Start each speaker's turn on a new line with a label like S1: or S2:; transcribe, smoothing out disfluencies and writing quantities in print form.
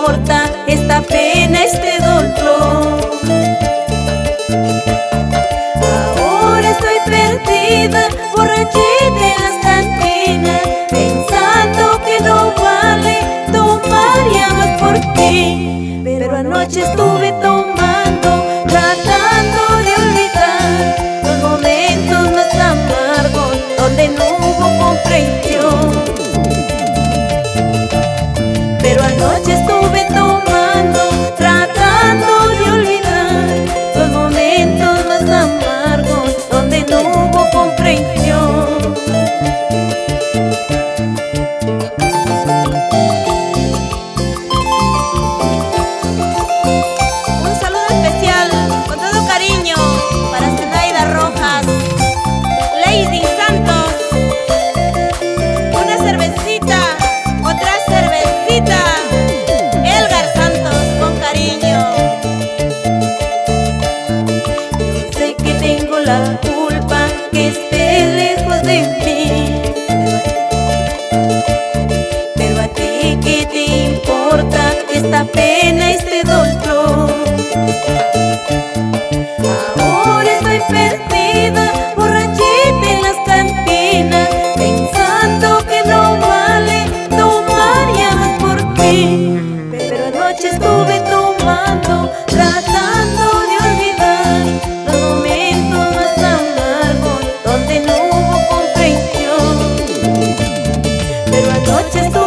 S1: importa esta pena, este dolor. Ahora estoy perdida, borrachita en las cantinas, pensando que no vale tomar ya más por ti. Pero anoche estuve tomando, tratando de olvidar los momentos más amargos donde no hubo comprensión. Pero anoche estuve tomando, tratando de olvidar los momentos más amargos donde no hubo comprensión. Un saludo especial, con todo cariño, para Zenaida Rojas, Lady Santos. Una cervecita, otra cervecita, Elgar Santos, con cariño. Yo sé que tengo la culpa que esté lejos de mí, pero a ti ¿qué te importa esta pena, este dolor? Ahora estoy perdida, borrachita en las cantinas, pensando que no vale tomar ya más por ti. Pero anoche estuve tomando, tratando de olvidar los momentos más amargos donde no hubo comprensión. Pero anoche estuve